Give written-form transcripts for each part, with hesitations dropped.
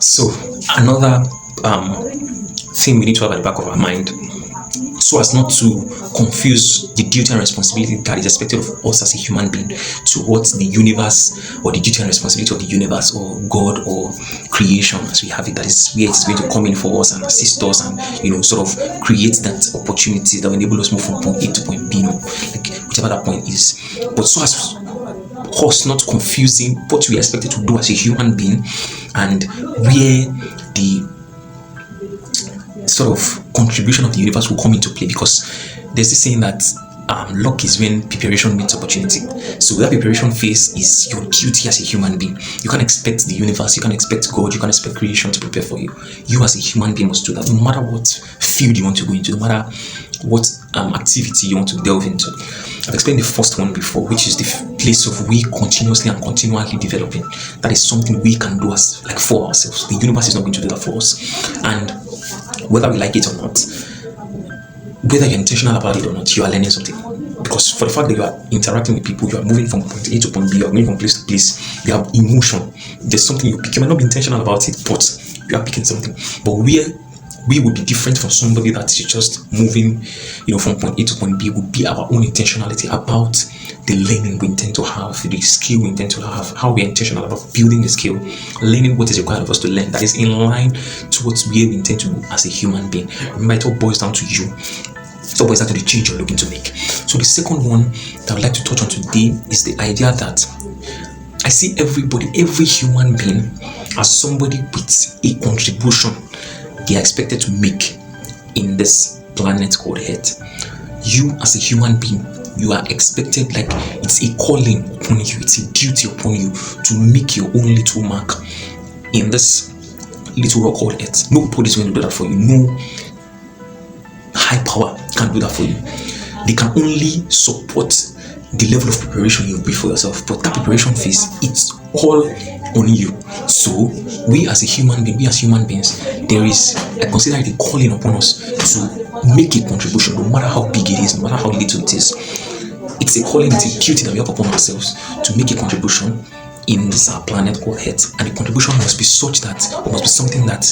So another thing we need to have at the back of our mind, so as not to confuse the duty and responsibility that is expected of us as a human being to what the universe, or the duty and responsibility of the universe or God or creation as we have it, that is where it's going to come in for us and assist us and sort of create that opportunity that will enable us move from point A to point B, like whichever that point is. But so as us not confusing what we are expected to do as a human being and where the sort of contribution of the universe will come into play, because there's this saying that luck is when preparation meets opportunity. So that preparation phase is your duty as a human being. You can't expect the universe, you can't expect God, you can't expect creation to prepare for you. You as a human being must do that, no matter what field you want to go into, no matter what activity you want to delve into. I've explained the first one before, which is the place of we continuously and continually developing. That is something we can do as like for ourselves. The universe is not going to do that for us. And whether we like it or not, whether you're intentional about it or not, you are learning something. Because for the fact that you are interacting with people, you are moving from point A to point B, you are moving from place to place, you have emotion. There's something you pick. You might not be intentional about it, but you are picking something. But we would be different from somebody that is just moving, from point A to point B. Would be our own intentionality about the learning we intend to have, the skill we intend to have, how we are intentional about building the skill, learning what is required of us to learn that is in line towards where we intend to do as a human being. Remember, it all boils down to you. It all boils down to the change you're looking to make. So the second one that I would like to touch on today is the idea that I see everybody, every human being, as somebody with a contribution they are expected to make in this planet called Earth. You as a human being, you are expected, like it's a calling upon you, it's a duty upon you to make your own little mark in this little rock called Earth. Nobody is going to do that for you. No high power can do that for you. They can only support the level of preparation you be for yourself, but that preparation phase, it's all on you. So we as human beings, there is, I consider it a calling upon us to make a contribution, no matter how big it is, no matter how little it is. It's a calling, it's a duty that we have upon ourselves to make a contribution in this planet called Earth, and the contribution must be such that it must be something that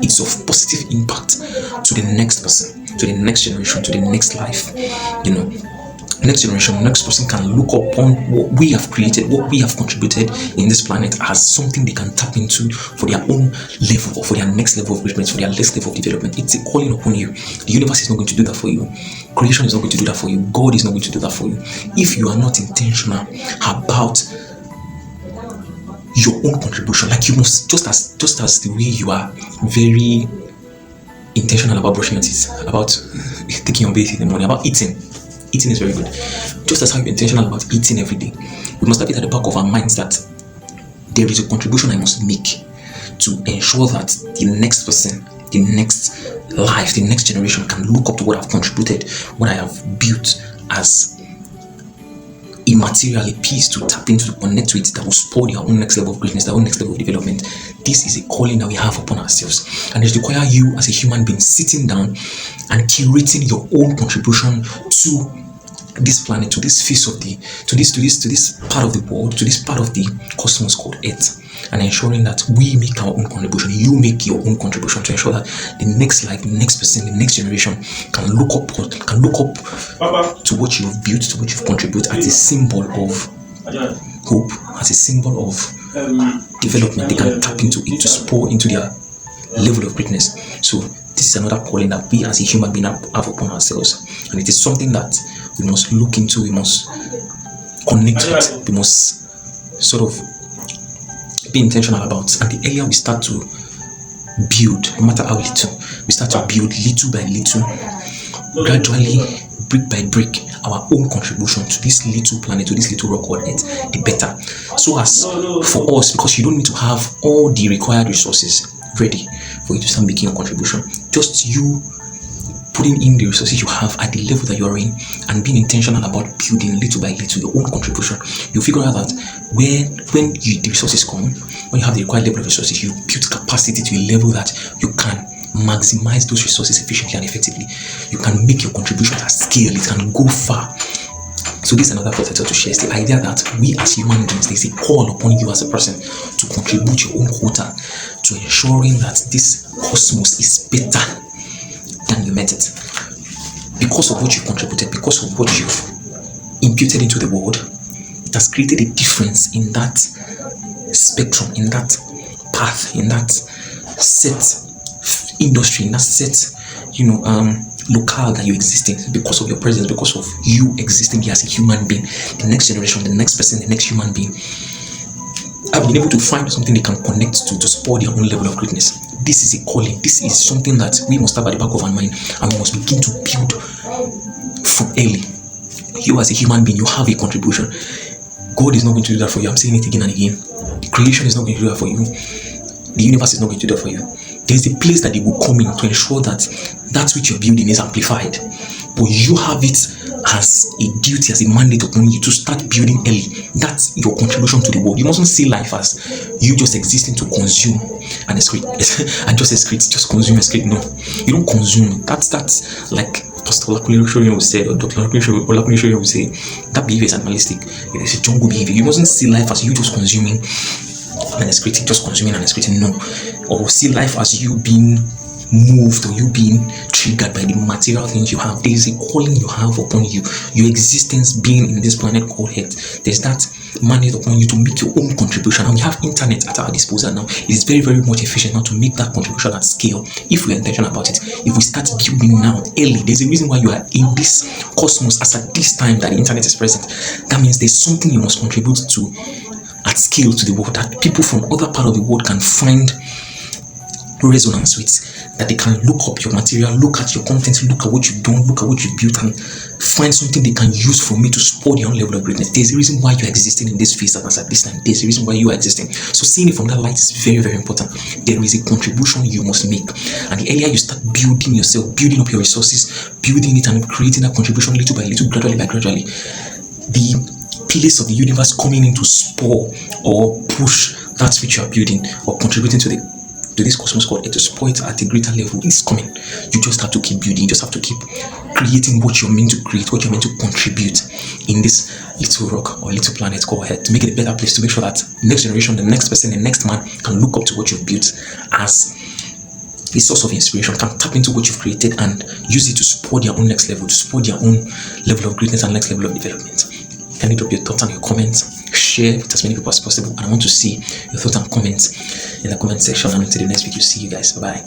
it's of positive impact to the next person, to the next generation, to the next life. Next generation, next person can look upon what we have created, what we have contributed in this planet as something they can tap into for their own level, or for their next level of greatness, for their next level of development. It's a calling upon you. The universe is not going to do that for you. Creation is not going to do that for you. God is not going to do that for you. If you are not intentional about your own contribution, like you must, just as the way you are very intentional about brushing your teeth, about taking your bath in the morning, about eating. Eating is very good. Just as how you're intentional about eating every day, we must have it at the back of our minds that there is a contribution I must make to ensure that the next person, the next life, the next generation can look up to what I've contributed, what I have built as a material, a piece to tap into, to connect to it, that will spur their own next level of greatness, their own next level of development. This is a calling that we have upon ourselves, and it requires you as a human being sitting down and curating your own contribution to this planet, to this face of to this part of the world, to this part of the cosmos called Earth, and ensuring that we make our own contribution. You make your own contribution to ensure that the next life, the next person, the next generation can look up to what you've built, to what you've contributed, as a symbol of hope, as a symbol of development. They can tap into it to spur into their level of greatness. So this is another calling that we as a human being have upon ourselves, and it is something that we must look into, we must connect with, we must sort of be intentional about. And the earlier we start to build, no matter how little, we start to build little by little, gradually, brick by brick, our own contribution to this little planet, to this little rock called Earth, the better. So as for us, because you don't need to have all the required resources ready for you to start making your contribution, just you putting in the resources you have at the level that you are in and being intentional about building little by little your own contribution, you figure out that when the resources come, when you have the required level of resources, you build capacity to a level that you can maximize those resources efficiently and effectively. You can make your contribution at scale, it can go far. So this is another thought I thought to share, is the idea that we as human beings, there's a call upon you as a person to contribute your own quota to ensuring that this cosmos is better than you met it. Because of what you contributed, because of what you've imputed into the world, it has created a difference in that spectrum, in that path, in that set industry, in that set locale that you exist in, because of your presence, because of you existing here as a human being. The next generation, the next person, the next human being have been able to find something they can connect to support their own level of greatness. This is a calling. This is something that we must have at the back of our mind, and we must begin to build from early. You as a human being, you have a contribution. God is not going to do that for you. I'm saying it again and again. Creation is not going to do that for you. The universe is not going to do that for you. There's a place that they will come in to ensure that that which you're building is amplified. But you have it as a duty, as a mandate upon you to start building early. That's your contribution to the world. You mustn't see life as you just existing to consume and excrete. And just excrete, just consume, excrete. No, you don't consume. That's like Pastor Olakunle Shoyin will say, or Dr. Olakunle Shoyin will say, that behavior is animalistic. It is a jungle behavior. You mustn't see life as you just consuming and excreting, just consuming and excreting. No. Or see life as you being moved or you being triggered by the material things you have. There is a calling you have upon you. Your existence being in this planet called Earth, there's that mandate upon you to make your own contribution. And we have internet at our disposal now. It is very, very much efficient now to make that contribution at scale if we are intentional about it. If we start building now early, there's a reason why you are in this cosmos as at this time that the internet is present. That means there's something you must contribute to at scale to the world, that people from other part of the world can find resonance with, that they can look up your material, look at your content, look at what you've done, look at what you've built, and find something they can use from me to support their own level of greatness. There's a reason why you're existing in this phase and at this time. There's a reason why you are existing. So seeing it from that light is very, very important. There is a contribution you must make, and the earlier you start building yourself, building up your resources, building it and creating that contribution little by little, gradually by gradually, the place of the universe coming in to spur or push that which you are building or contributing to this cosmos called to support it at a greater level is coming. You just have to keep building. You just have to keep creating what you're meant to create, what you're meant to contribute in this little rock or little planet called Earth, to make it a better place, to make sure that the next generation, the next person, the next man can look up to what you've built as a source of inspiration, can tap into what you've created and use it to support their own next level, to support their own level of greatness and next level of development. Can you drop your thoughts and your comments? Share with as many people as possible. And I want to see your thoughts and comments in the comment section. And until the next video, see you guys. Bye.